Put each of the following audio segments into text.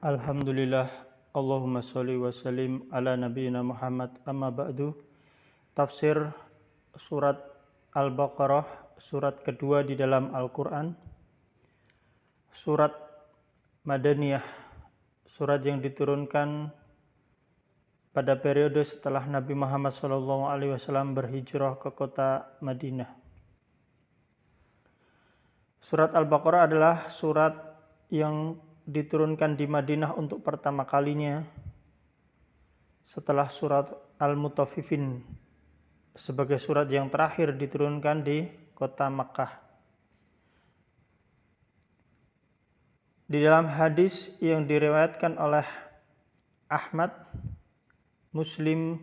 Alhamdulillah, Allahumma sholli wa sallim ala nabiyyina Muhammad, amma ba'du. Tafsir surat Al-Baqarah, surat kedua di dalam Al-Quran. Surat Madaniyah, surat yang diturunkan pada periode setelah Nabi Muhammad SAW berhijrah ke kota Madinah. Surat Al-Baqarah adalah surat yang diturunkan di Madinah untuk pertama kalinya setelah surat Al-Mutaffifin sebagai surat yang terakhir diturunkan di kota Makkah. Di dalam hadis yang diriwayatkan oleh Ahmad, Muslim,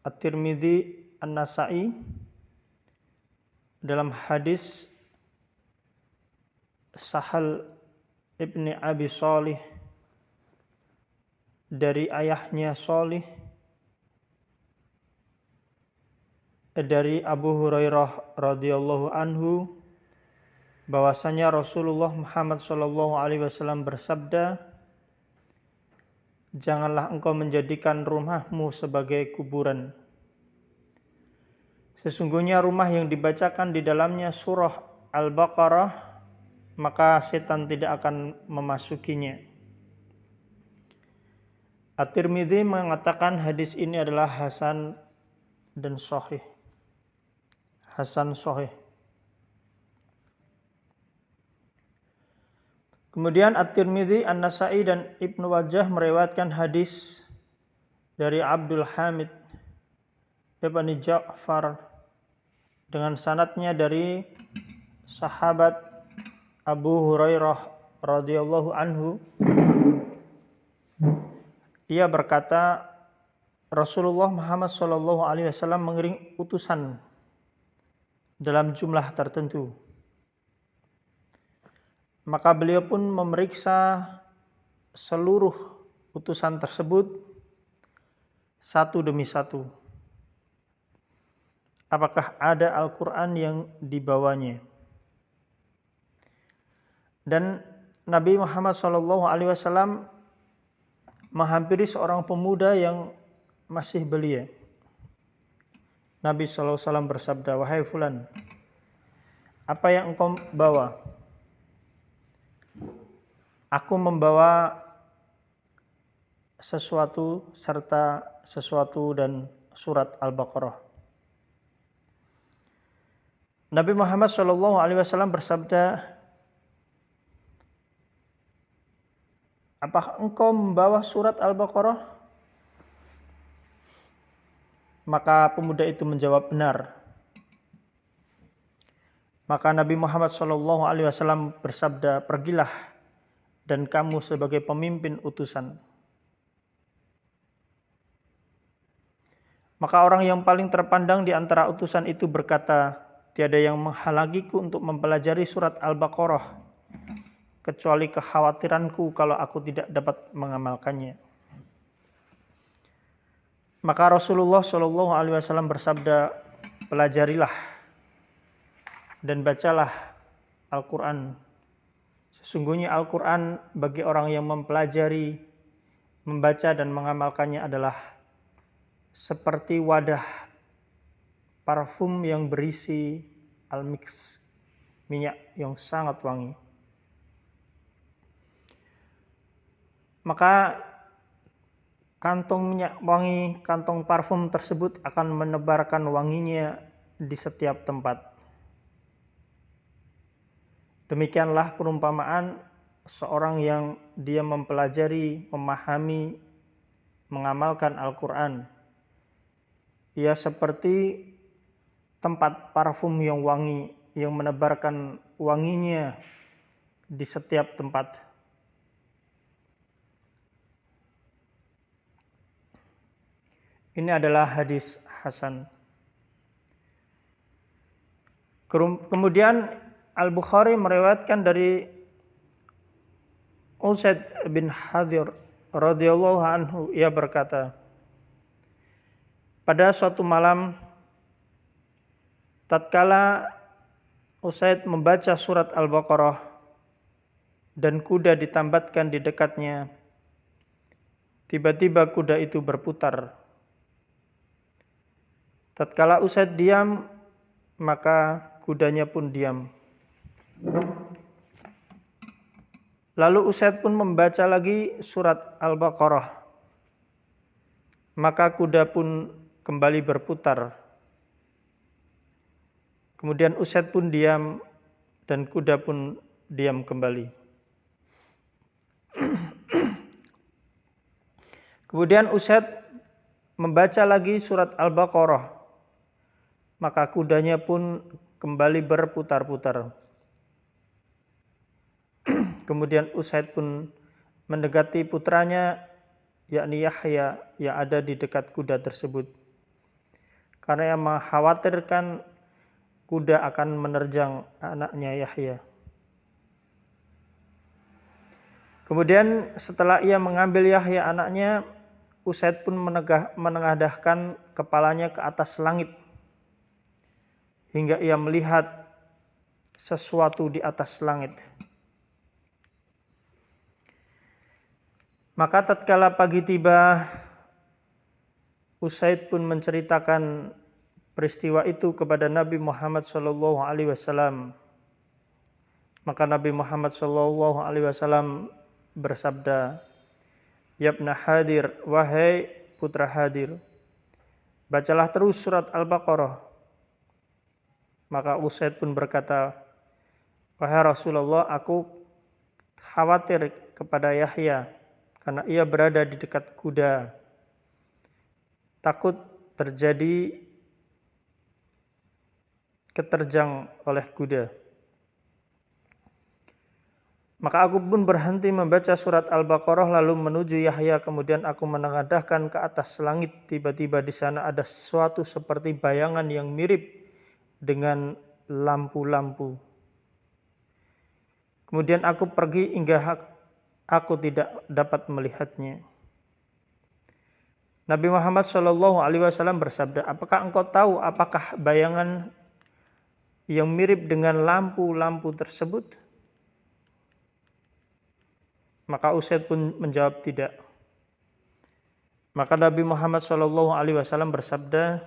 At-Tirmidzi, An-Nasa'i, dalam hadis Sahal Ibni Abi Shalih dari ayahnya Shalih dari Abu Hurairah radhiyallahu anhu bahwasanya Rasulullah Muhammad SAW bersabda, "Janganlah engkau menjadikan rumahmu sebagai kuburan. Sesungguhnya rumah yang dibacakan di dalamnya surah Al-Baqarah, maka setan tidak akan memasukinya." At-Tirmidzi mengatakan hadis ini adalah hasan dan sahih. Hasan sahih. Kemudian At-Tirmidzi, An-Nasa'i dan Ibnu Majah meriwayatkan hadis dari Abdul Hamid Ibn Ja'far dengan sanadnya dari sahabat Abu Hurairah radhiyallahu anhu. Ia berkata, Rasulullah Muhammad SAW mengiring utusan dalam jumlah tertentu. Maka beliau pun memeriksa seluruh utusan tersebut satu demi satu. Apakah ada Al-Quran yang dibawanya? Dan Nabi Muhammad SAW menghampiri seorang pemuda yang masih belia. Nabi SAW bersabda, "Wahai fulan, apa yang engkau bawa?" "Aku membawa sesuatu serta sesuatu dan surat Al-Baqarah." Nabi Muhammad SAW bersabda, "Apakah engkau membawa surat Al-Baqarah?" Maka pemuda itu menjawab, "Benar." Maka Nabi Muhammad SAW bersabda, "Pergilah dan kamu sebagai pemimpin utusan." Maka orang yang paling terpandang di antara utusan itu berkata, "Tiada yang menghalangiku untuk mempelajari surat Al-Baqarah kecuali kekhawatiranku kalau aku tidak dapat mengamalkannya." Maka Rasulullah SAW bersabda, "Pelajarilah dan bacalah Al-Quran. Sesungguhnya Al-Quran bagi orang yang mempelajari, membaca dan mengamalkannya adalah seperti wadah parfum yang berisi al-mix, minyak yang sangat wangi." Maka kantong minyak wangi, kantong parfum tersebut akan menebarkan wanginya di setiap tempat. Demikianlah perumpamaan seorang yang dia mempelajari, memahami, mengamalkan Al-Quran. Ia seperti tempat parfum yang wangi, yang menebarkan wanginya di setiap tempat. Ini adalah hadis hasan. Kemudian Al-Bukhari meriwayatkan dari Usaid bin Hadir radhiyallahu anhu, ia berkata, pada suatu malam tatkala Usaid membaca surat Al-Baqarah dan kuda ditambatkan di dekatnya. Tiba-tiba kuda itu berputar. Tatkala Usaid diam, maka kudanya pun diam. Lalu Usaid pun membaca lagi surat Al-Baqarah. Maka kuda pun kembali berputar. Kemudian Usaid pun diam dan kuda pun diam kembali. Kemudian Usaid membaca lagi surat Al-Baqarah, maka kudanya pun kembali berputar-putar. Kemudian Usaid pun mendekati putranya, yakni Yahya, yang ada di dekat kuda tersebut. Karena yang mengkhawatirkan kuda akan menerjang anaknya Yahya. Kemudian setelah ia mengambil Yahya anaknya, Usaid pun menengadahkan kepalanya ke atas langit hingga ia melihat sesuatu di atas langit. Maka tatkala pagi tiba, Usaid pun menceritakan peristiwa itu kepada Nabi Muhammad SAW. Maka Nabi Muhammad SAW bersabda, "Yabna Hadir, wahai putra Hadir, bacalah terus surat Al-Baqarah." Maka Usaid pun berkata, "Wahai Rasulullah, aku khawatir kepada Yahya karena ia berada di dekat kuda. Takut terjadi keterjang oleh kuda." Maka aku pun berhenti membaca surat Al-Baqarah lalu menuju Yahya, kemudian aku menengadahkan ke atas langit. Tiba-tiba di sana ada sesuatu seperti bayangan yang mirip dengan lampu-lampu. Kemudian aku pergi hingga aku tidak dapat melihatnya. Nabi Muhammad SAW bersabda, "Apakah engkau tahu apakah bayangan yang mirip dengan lampu-lampu tersebut?" Maka Usaid pun menjawab tidak. Maka Nabi Muhammad SAW bersabda,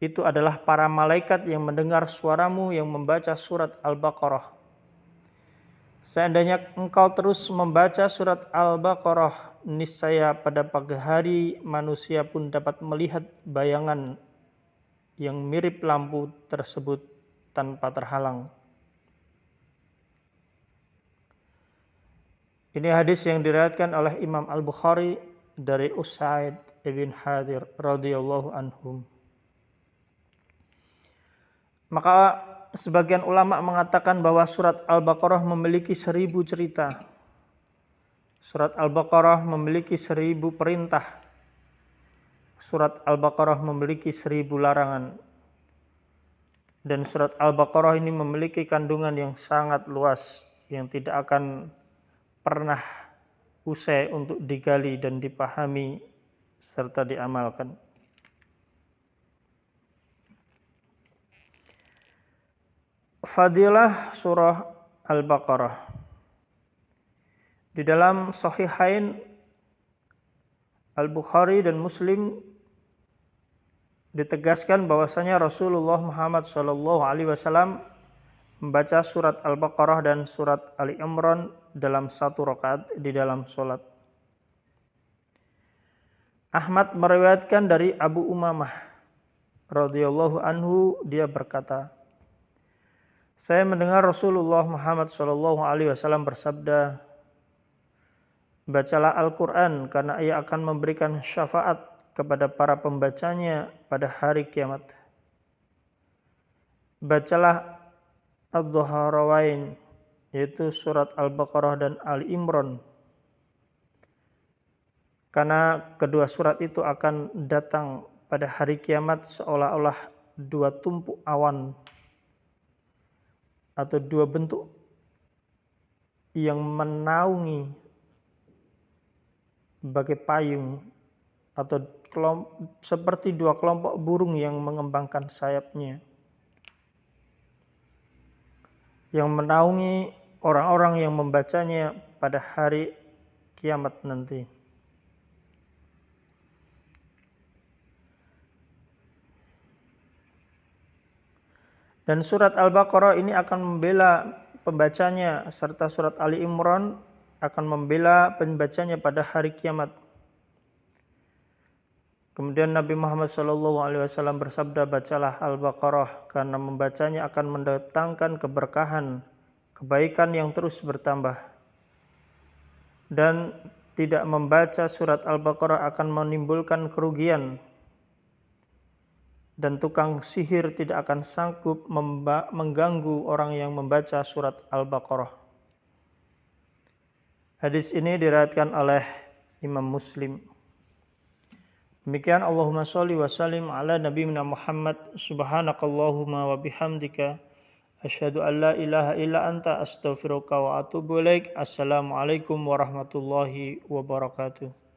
"Itu adalah para malaikat yang mendengar suaramu yang membaca surat Al-Baqarah. Seandainya engkau terus membaca surat Al-Baqarah, niscaya pada pagi hari manusia pun dapat melihat bayangan yang mirip lampu tersebut tanpa terhalang." Ini hadis yang diriwayatkan oleh Imam Al-Bukhari dari Usaid ibn Hadir radhiyallahu anhum. Maka sebagian ulama mengatakan bahwa surat Al-Baqarah memiliki 1000 cerita. Surat Al-Baqarah memiliki 1000 perintah. Surat Al-Baqarah memiliki 1000 larangan. Dan surat Al-Baqarah ini memiliki kandungan yang sangat luas yang tidak akan pernah usai untuk digali dan dipahami serta diamalkan. Fadilah surah Al-Baqarah. Di dalam Sahihain Al-Bukhari dan Muslim ditegaskan bahwasanya Rasulullah Muhammad SAW membaca surat Al-Baqarah dan surat Ali Imran dalam satu rakaat di dalam sholat. Ahmad meriwayatkan dari Abu Umamah radhiyallahu anhu, dia berkata, "Saya mendengar Rasulullah Muhammad SAW bersabda, bacalah Al-Quran karena ia akan memberikan syafaat kepada para pembacanya pada hari kiamat. Bacalah Ad-Dhahrawain, yaitu surat Al-Baqarah dan Ali Imran, karena kedua surat itu akan datang pada hari kiamat seolah-olah dua tumpuk awan atau dua bentuk yang menaungi bagai payung atau seperti dua kelompok burung yang mengembangkan sayapnya. yang menaungi orang-orang yang membacanya pada hari kiamat nanti. Dan surat Al-Baqarah ini akan membela pembacanya, serta surat Ali Imran akan membela pembacanya pada hari kiamat. Kemudian Nabi Muhammad SAW bersabda, bacalah Al-Baqarah karena membacanya akan mendatangkan keberkahan, kebaikan yang terus bertambah. Dan tidak membaca surat Al-Baqarah akan menimbulkan kerugian. Dan tukang sihir tidak akan sanggup mengganggu orang yang membaca surat Al-Baqarah. Hadis ini diriwayatkan oleh Imam Muslim. Demikian Allahumma sholli wa sallim ala nabiyyina Muhammad. Subhanakallahumma wa bihamdika asyhadu an la ilaha illa anta astaghfiruka wa atubu ilaik. Assalamualaikum warahmatullahi wabarakatuh.